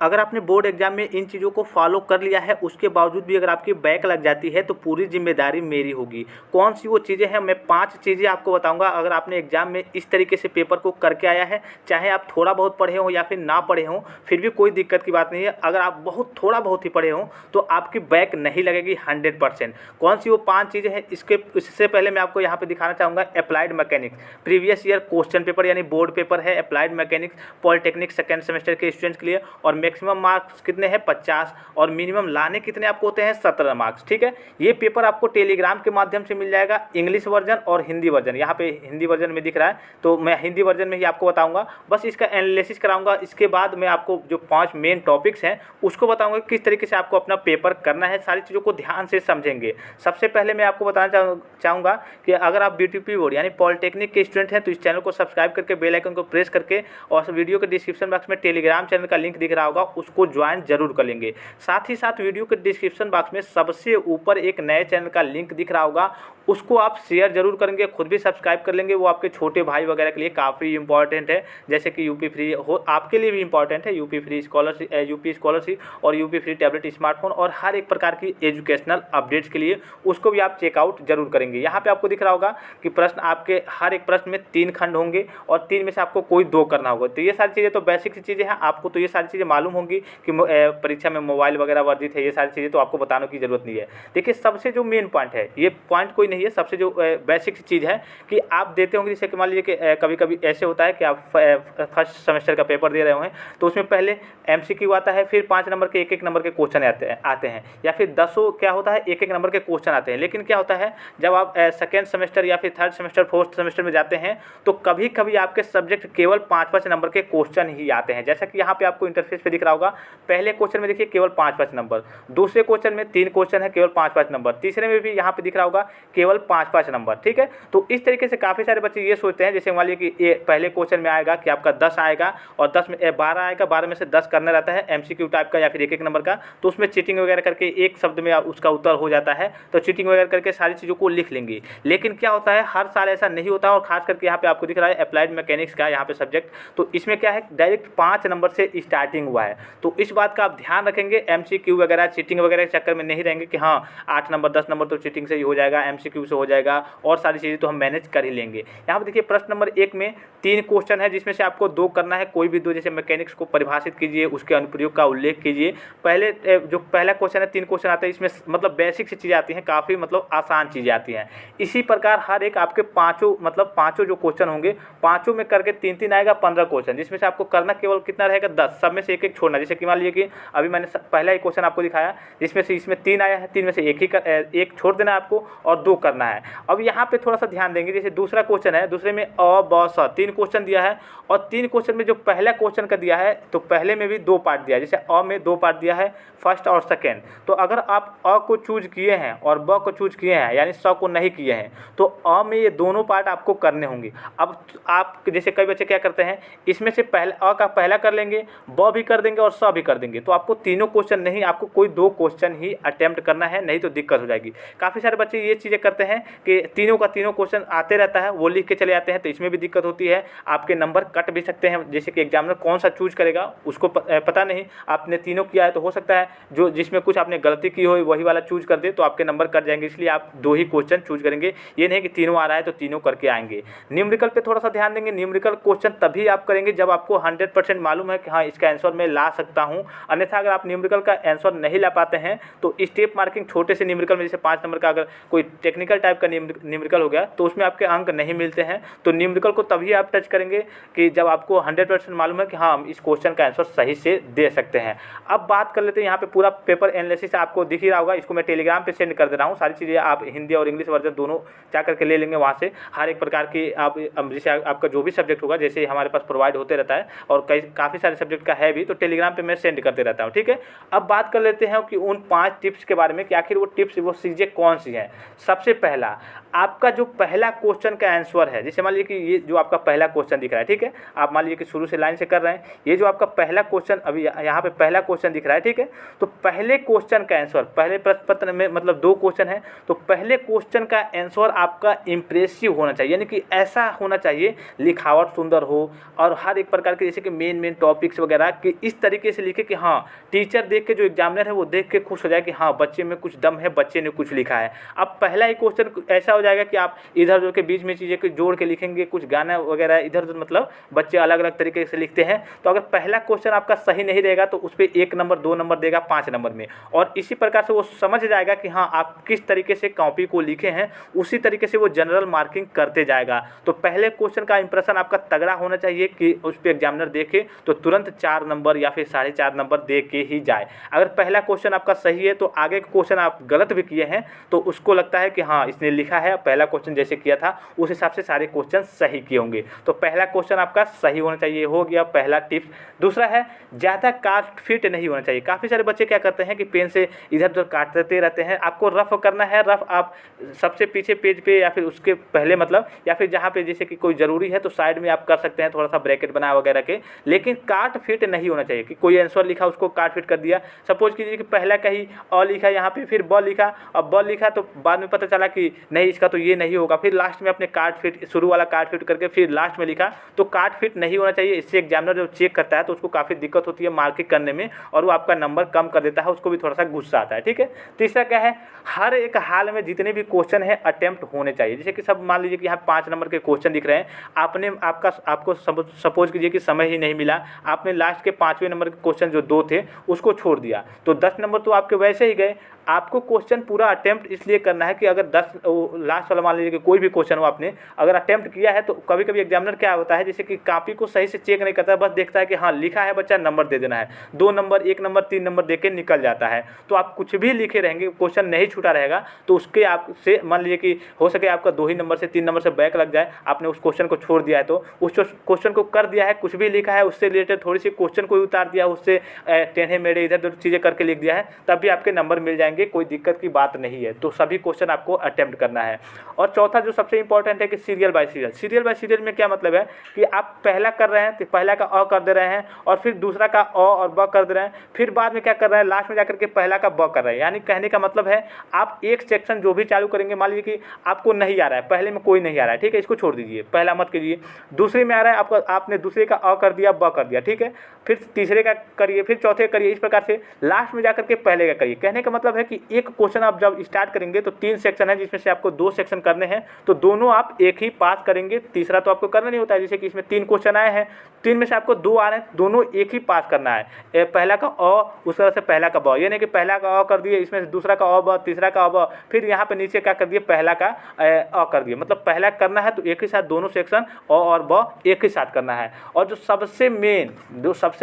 अगर आपने board exam में इन चीज़ों को फॉलो कर लिया है, उसके बावजूद भी अगर आपकी बैक लग जाती है तो पूरी जिम्मेदारी मेरी होगी। कौन सी वो चीज़ें हैं, मैं 5 चीज़ें आपको बताऊंगा। अगर आपने एग्जाम में इस तरीके से पेपर को करके आया है, चाहे आप थोड़ा बहुत पढ़े हो या फिर ना पढ़े हो, फिर भी कोई दिक्कत की बात नहीं है। अगर आप थोड़ा बहुत ही पढ़े हो तो आपकी बैक नहीं लगेगी 100%। कौन सी वो 5 चीज़ें हैं, इससे पहले मैं आपको यहाँ पे दिखाना चाहूँगा applied mechanics previous year question paper, यानी बोर्ड पेपर है applied mechanics polytechnic second semester के स्टूडेंट्स के लिए। और मैक्सिमम मार्क्स कितने हैं, 50, और मिनिमम लाने कितने आपको होते हैं, 17 मार्क्स। ठीक है, ये पेपर आपको टेलीग्राम के माध्यम से मिल जाएगा, इंग्लिश वर्जन और हिंदी वर्जन। यहाँ पे हिंदी वर्जन में दिख रहा है तो मैं हिंदी वर्जन में ही आपको बताऊंगा, बस इसका एनालिसिस कराऊंगा। इसके बाद मैं आपको जो 5 मेन टॉपिक्स हैं उसको बताऊंगा किस तरीके से आपको अपना पेपर करना है। सारी चीज़ों को ध्यान से समझेंगे। सबसे पहले मैं आपको बताना चाहूँगा कि अगर आप बीटीपी बोर्ड यानी पॉलिटेक्निक के स्टूडेंट हैं तो इस चैनल को सब्सक्राइब करके बेल आइकन को प्रेस करके, और वीडियो के डिस्क्रिप्शन बॉक्स में टेलीग्राम चैनल का लिंक दिख रहा होगा, उसको ज्वाइन जरूर कर लेंगे। साथ ही साथ वीडियो के डिस्क्रिप्शन बॉक्स में सबसे ऊपर एक नए चैनल का लिंक दिख रहा होगा, उसको आप शेयर जरूर करेंगे, खुद भी सब्सक्राइब कर लेंगे। वो आपके छोटे भाई वगैरह के लिए काफ़ी इंपॉर्टेंट है, जैसे कि यूपी फ्री हो, आपके लिए भी इंपॉर्टेंट है। यूपी फ्री स्कॉलरशिप और यूपी फ्री टैबलेट स्मार्टफोन और हर एक प्रकार की एजुकेशनल अपडेट्स के लिए उसको भी आप चेकआउट जरूर करेंगे। यहाँ पे आपको दिख रहा होगा कि प्रश्न आपके हर एक प्रश्न में 3 खंड होंगे और 3 में से आपको कोई 2 करना होगा। तो ये सारी चीज़ें तो बेसिक सी चीज़ें हैं, आपको तो ये सारी चीज़ें मालूम होंगी कि परीक्षा में मोबाइल वगैरह वर्जित है। ये सारी चीज़ें तो आपको बताने की ज़रूरत नहीं है। देखिए, सबसे जो मेन पॉइंट है, ये पॉइंट कोई नहीं है, सबसे जो बेसिक चीज़ है कि आप देते होंगे, जैसे कि मान लीजिए कि कभी कभी ऐसे होता है कि आप फर्स्ट सेमेस्टर का पेपर दे रहे हैं तो उसमें पहले एमसीक्यू आता है, फिर 5 नंबर के 1-1 नंबर के क्वेश्चन आते हैं, या फिर 10 क्या होता है 1-1 नंबर के क्वेश्चन आते हैं। लेकिन क्या होता है, जब आप सेकेंड सेमेस्टर या फिर थर्ड सेमेस्टर फोर्थ सेमेस्टर में जाते हैं तो कभी कभी आपके सब्जेक्ट केवल 5-5 नंबर के क्वेश्चन ही आते हैं। जैसा कि यहाँ पे आपको इंटरफेस पे दिख रहा होगा, पहले क्वेश्चन में देखिए केवल 5-5 नंबर, दूसरे क्वेश्चन में 3 क्वेश्चन है केवल 5-5 नंबर, तीसरे में भी यहाँ पे दिख रहा होगा केवल 5-5 नंबर। ठीक है, तो इस तरीके से काफ़ी सारे बच्चे ये सोचते हैं, जैसे मान लीजिए कि ये पहले क्वेश्चन में आएगा कि आपका 10 आएगा और 10 में 12 आएगा, 12 में से 10 करना रहता है एमसीक्यू टाइप का या फिर 1-1 नंबर का, तो उसमें चीटिंग वगैरह करके एक शब्द में उसका उत्तर हो जाता है, तो चीटिंग वगैरह करके सारी चीज़ों को लिख लेंगे। लेकिन क्या होता है, हर साल ऐसा नहीं होता, और खास करके यहाँ पे आपको दिख रहा है अप्लाइड मैकेनिक्स का यहाँ पे सब्जेक्ट, तो इसमें क्या है डायरेक्ट 5 नंबर से स्टार्टिंग हुआ है। तो इस बात का आप ध्यान रखेंगे, एमसीक्यू वगैरह चीटिंग वगैरह के चक्कर में नहीं रहेंगे कि हाँ 8 नंबर 10 नंबर तो चीटिंग से ही हो जाएगा, एमसीक्यू से हो जाएगा और सारी चीज़ें तो हम मैनेज कर ही लेंगे। यहाँ पर देखिए प्रश्न नंबर 1 में 3 क्वेश्चन है, जिसमें से आपको 2 करना है, कोई भी 2, जैसे मैकेनिक्स को परिभाषित कीजिए, उसके अनुप्रयोग का उल्लेख कीजिए। पहले जो पहला क्वेश्चन है 3 क्वेश्चन आते हैं, इसमें मतलब बेसिक सी चीज़ें आती हैं, काफ़ी मतलब आसान चीज़ें आती हैं। इसी प्रकार हर एक आपके पाँचों जो क्वेश्चन होंगे, पाँचों में करके 3-3 आएगा 15 क्वेश्चन, जिसमें से आपको करना केवल कितना रहेगा 10, सब में से 1-1 छोड़ना। जैसे कि मान लीजिए कि अभी मैंने पहला ही क्वेश्चन आपको दिखाया, जिसमें से इसमें 3 आया है, 3 में से 1 छोड़ देना है आपको और 2 करना है। अब यहाँ पे थोड़ा सा ध्यान देंगे, जैसे दूसरा क्वेश्चन है, दूसरे में अ ब स 3 क्वेश्चन दिया है, और 3 क्वेश्चन में जो पहला क्वेश्चन का दिया है तो पहले में भी 2 पार्ट दिया है, जैसे अ में 2 पार्ट दिया है, फर्स्ट और सेकेंड। तो अगर आप अ को चूज किए हैं और ब को चूज किए हैं, यानी स को नहीं किए हैं, तो अ में ये दोनों पार्ट आपको करने होंगे। अब आप जैसे कई बच्चे क्या करते हैं, इसमें से पहले अ का पहला कर लेंगे, ब भी कर देंगे और स भी कर देंगे, तो आपको तीनों क्वेश्चन नहीं, आपको कोई 2 क्वेश्चन ही अटेम्प्ट करना है, नहीं तो दिक्कत हो जाएगी। काफ़ी सारे बच्चे ये चीज़ें करते हैं कि तीनों का तीनों क्वेश्चन आते रहता है, वो लिख के चले जाते हैं, तो इसमें भी दिक्कत होती है, आपके नंबर कट भी सकते हैं। जैसे कि एग्जामिनर कौन सा चूज करेगा उसको पता नहीं, आपने तीनों किया है तो हो सकता है जो जिसमें कुछ आपने गलती की हो वही वाला चूज कर दे, तो आपके नंबर कट जाएंगे। इसलिए आप 2 ही क्वेश्चन चूज करेंगे, ये नहीं कि तीनों आ रहा है तो तीनों करके आएंगे। न्यूमेरिकल पे थोड़ा सा ध्यान देंगे, न्यूमेरिकल क्वेश्चन तभी आप करेंगे जब आपको 100% मालूम है कि हाँ इसका आंसर मैं ला सकता हूँ। अन्यथा अगर आप न्यूमेरिकल का आंसर नहीं ला पाते हैं तो स्टेप मार्किंग छोटे से न्यूमेरिकल में, जैसे 5 नंबर का अगर कोई टेक्निकल टाइप का न्यूमेरिकल हो गया तो उसमें आपके अंक नहीं मिलते हैं। तो न्यूमेरिकल को तभी आप टच करेंगे कि जब आपको 100% मालूम है कि हाँ हम इस क्वेश्चन का आंसर सही से दे सकते हैं। अब बात कर लेते हैं, यहाँ पे पूरा पेपर एनालिसिस आपको दिख ही रहा होगा, इसको मैं टेलीग्राम पे सेंड कर दे रहा हूँ। सारी चीज़ें आप हिंदी और इंग्लिश वर्जन दोनों जा करके ले लेंगे वहाँ से। हर एक प्रकार की आप जैसे आपका जो भी सब्जेक्ट होगा, जैसे हमारे पास प्रोवाइड होते रहता है और काफ़ी सारे सब्जेक्ट का है भी, तो टेलीग्राम पर मैं सेंड करते रहता हूँ। ठीक है, अब बात कर लेते हैं कि उन 5 टिप्स के बारे में कि आखिर वो टिप्स वो चीज़ें कौन सी हैं। सबसे सबसे पहला आपका जो पहला क्वेश्चन का आंसर है, जैसे मान लीजिए कि ये जो आपका पहला क्वेश्चन दिख रहा है, ठीक है, आप मान लीजिए कि शुरू से लाइन से कर रहे हैं, ये जो आपका पहला क्वेश्चन अभी यहाँ पे पहला क्वेश्चन दिख रहा है, ठीक है, तो पहले क्वेश्चन का आंसर, पहले प्रश्न पत्र में मतलब 2 क्वेश्चन है, तो पहले क्वेश्चन का आंसर आपका इंप्रेसिव होना चाहिए, यानी कि ऐसा होना चाहिए, लिखावट सुंदर हो और हर एक प्रकार के जैसे कि मेन टॉपिक्स वगैरह कि इस तरीके से लिखे कि हाँ टीचर देख के, जो एग्जामिनर है वो देख के खुश हो जाए कि हाँ बच्चे में कुछ दम है, बच्चे ने कुछ लिखा है। अब पहला ही क्वेश्चन ऐसा हो जाएगा कि आप इधर उधर के बीच में चीज़ें को जोड़ के लिखेंगे, कुछ गाना वगैरह इधर उधर, मतलब बच्चे अलग अलग तरीके से लिखते हैं, तो अगर पहला क्वेश्चन आपका सही नहीं रहेगा तो उस पर 1 नंबर 2 नंबर देगा 5 नंबर में, और इसी प्रकार से वो समझ जाएगा कि हाँ आप किस तरीके से कॉपी को लिखे हैं, उसी तरीके से वो जनरल मार्किंग करते जाएगा। तो पहले क्वेश्चन का इंप्रेशन आपका तगड़ा होना चाहिए कि उस पर एग्जामिनर देखे तो तुरंत 4 नंबर या फिर 4.5 नंबर दे के ही जाए। अगर पहला क्वेश्चन आपका सही है तो आगे के क्वेश्चन आप गलत भी किए हैं तो उसको लगता है कि हाँ इसने लिखा है, पहला क्वेश्चन जैसे किया था उस हिसाब से सारे क्वेश्चन सही किए होंगे। तो पहला क्वेश्चन आपका सही होना चाहिए, हो गया पहला टिप्स। दूसरा है ज़्यादा काट फिट नहीं होना चाहिए। काफ़ी सारे बच्चे क्या करते हैं कि पेन से इधर उधर काटते रहते हैं। आपको रफ करना है, रफ आप सबसे पीछे पेज पे या फिर उसके पहले मतलब, या फिर जहाँ पे जैसे कि कोई ज़रूरी है तो साइड में आप कर सकते हैं, थोड़ा सा ब्रैकेट बना वगैरह के, लेकिन काट फिट नहीं होना चाहिए कि कोई आंसर लिखा उसको काट फिट कर दिया। सपोज कीजिए कि पहला का ही अ लिखा यहाँ पे, फिर ब लिखा, अब ब लिखा तो बाद में पता चला कि नहीं इसका तो ये नहीं होगा, फिर लास्ट में अपने काट फिट, शुरू वाला काट फिट करके फिर लास्ट में लिखा, तो काट फिट नहीं होना चाहिए। इससे एग्जामिनर जब चेक करता है तो उसको काफ़ी दिक्कत होती है मार्किंग करने में और वो आपका नंबर कम कर देता है, उसको भी थोड़ा सा गुस्सा आता है, ठीक है। तीसरा क्या है, हर एक हाल में जितने भी क्वेश्चन है अटेम्प्ट होने चाहिए। जैसे कि सब मान लीजिए कि यहाँ 5 नंबर के क्वेश्चन दिख रहे हैं, आपको सपोज कीजिए कि समय ही नहीं मिला, आपने लास्ट के 5वें नंबर के क्वेश्चन जो 2 थे उसको छोड़ दिया, तो 10 नंबर तो आपके वैसे ही गए। आपको क्वेश्चन पूरा अटेम्प्ट इसलिए करना है कि अगर 10 लास्ट वाला मान लीजिए कि कोई भी क्वेश्चन हो आपने अगर अटेम्प्ट किया है तो कभी कभी एग्जामिनर क्या होता है, जैसे कि कॉपी को सही से चेक नहीं करता, बस देखता है कि हाँ लिखा है बच्चा, नंबर दे देना है, 2 नंबर 1 नंबर 3 नंबर दे के निकल जाता है। तो आप कुछ भी लिखे रहेंगे, क्वेश्चन नहीं छूटा रहेगा, तो उसके आपसे मान लीजिए कि हो सके आपका 2 ही नंबर से 3 नंबर से बैक लग जाए, आपने उस क्वेश्चन को छोड़ दिया है, तो उस क्वेश्चन को कर दिया है, कुछ भी लिखा है उससे रिलेटेड थोड़ी सी क्वेश्चन को उतार दिया, उससे टेढ़े मेढ़े इधर उधर चीज़ें करके लिख दिया है, तब भी आपके नंबर मिल जाएंगे, कोई दिक्कत की बात नहीं है। तो सभी क्वेश्चन आपको अटेम्प्ट करना है। और चौथा जो सबसे इंपॉर्टेंट है कि serial bye serial. Serial bye serial में क्या मतलब है कि आप पहला कर रहे हैं तो पहला का अ कर दे रहे हैं और फिर दूसरा का अ और ब कर दे रहे हैं, फिर बाद में क्या कर रहे हैं, लास्ट में जाकर के पहला का ब कर रहे हैं। यानी कहने का मतलब है आप एक सेक्शन जो भी चालू करेंगे, मान लीजिए कि आपको नहीं आ रहा है, पहले में कोई नहीं आ रहा है, ठीक है, इसको छोड़ दीजिए, पहला मत कीजिए। दूसरे में आ रहा है आपको, आपने दूसरे का अ कर दिया, ब कर दिया, ठीक है, फिर तीसरे का करिए, फिर चौथे का करिए, इस प्रकार से लास्ट में जाकर के पहले का करिए। कहने का मतलब है कि एक क्वेश्चन आप जब स्टार्ट करेंगे तो 3 सेक्शन है जिसमें से आपको 2 सेक्शन करने हैं, तो दोनों आप एक ही पास करेंगे, तीसरा तो आपको करना नहीं होता है। जैसे कि इसमें 3 क्वेश्चन आए हैं, 3 में से आपको 2 आ रहे हैं, दोनों एक ही पास करना है, पहला का अ उस तरह से पहला का ब, यानी कि पहला का अ कर दिए, इसमें से दूसरा का अ ब, तीसरा का अ ब, फिर यहाँ पे नीचे क्या कर दिए, पहला का अ कर दिए। मतलब पहला करना है तो एक ही साथ दोनों सेक्शन अ और ब एक ही साथ करना है। और जो सबसे मेन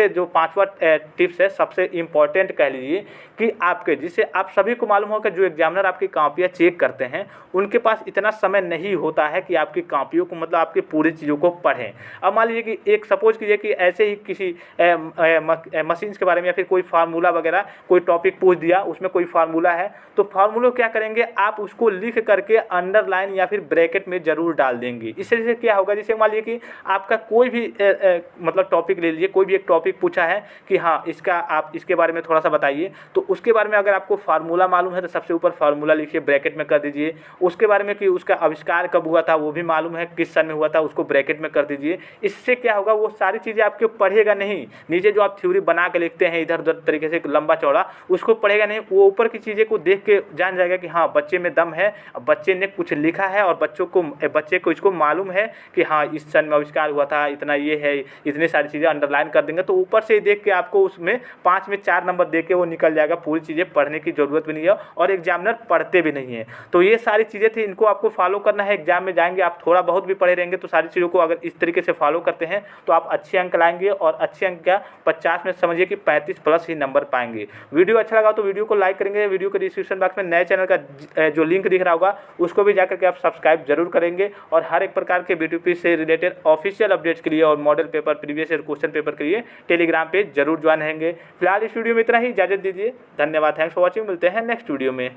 जो 5वां टिप्स है, सबसे इम्पॉर्टेंट कह लीजिए कि आपके, जिससे आप सभी को मालूम हो कि जो एग्जामिनर आपकी कॉपियाँ चेक करते हैं उनके पास इतना समय नहीं होता है कि आपकी कॉपियों को, मतलब आपकी पूरी चीज़ों को पढ़ें। अब मान लीजिए कि एक सपोज कीजिए कि ऐसे ही किसी मशीन्स के बारे में या फिर कोई फार्मूला वगैरह कोई टॉपिक पूछ दिया, उसमें कोई फार्मूला है, तो फार्मूला क्या करेंगे, आप उसको लिख करके अंडरलाइन या फिर ब्रैकेट में ज़रूर डाल देंगे। इससे क्या होगा, जैसे मान लीजिए कि आपका कोई भी मतलब टॉपिक ले लीजिए, कोई भी एक टॉपिक पूछा है कि हाँ इसका आप इसके बारे में थोड़ा सा बताइए, तो उसके बारे में अगर आपको फार्मूला मालूम है तो सबसे ऊपर फार्मूला लिखिए, ब्रैकेट में कर दीजिए। उसके बारे में कि उसका आविष्कार कब हुआ था वो भी मालूम है, किस सन में हुआ था, उसको ब्रैकेट में कर दीजिए। इससे क्या होगा, वो सारी चीज़ें आपके पढ़ेगा नहीं, नीचे जो आप थ्योरी बना के लिखते हैं इधर उधर तरीके से लंबा चौड़ा, उसको पढ़ेगा नहीं, वो ऊपर की चीज़ें को देख के जान जाएगा कि हाँ बच्चे में दम है, बच्चे ने कुछ लिखा है और बच्चे को इसको मालूम है कि हाँ इस सन में आविष्कार हुआ था, इतना ये है, इतनी सारी चीज़ें अंडरलाइन कर देंगे, तो ऊपर से देख के आपको उसमें 5 में 4 नंबर दे के वो निकल जाएगा। पूरी चीज़ें पढ़ने की ज़रूरत भी नहीं है और एग्जामिनर पढ़ते भी नहीं है। तो ये सारी चीज़ें थी, इनको आपको फॉलो करना है। एग्जाम में जाएंगे आप थोड़ा बहुत भी पढ़े रहेंगे तो सारी चीज़ों को अगर इस तरीके से फॉलो करते हैं तो आप अच्छे अंक लाएंगे, और अच्छे अंक क्या 50 में समझिए कि 35 प्लस ही नंबर पाएंगे। वीडियो अच्छा लगा तो वीडियो को लाइक करेंगे, वीडियो के डिस्क्रिप्शन बॉक्स में नए चैनल का जो लिंक दिख रहा होगा उसको भी जाकर के आप सब्सक्राइब जरूर करेंगे, और हर एक प्रकार के बीटीपी से रिलेटेड ऑफिशियल अपडेट्स के लिए और model paper, previous year question paper के लिए टेलीग्राम पे जरूर ज्वाइन रहेंगे। फिलहाल इस वीडियो में इतना ही, इजाजत दीजिए, धन्यवाद, थैंक्स फॉर वॉचिंग, मिलते हैं नेक्स्ट वीडियो में।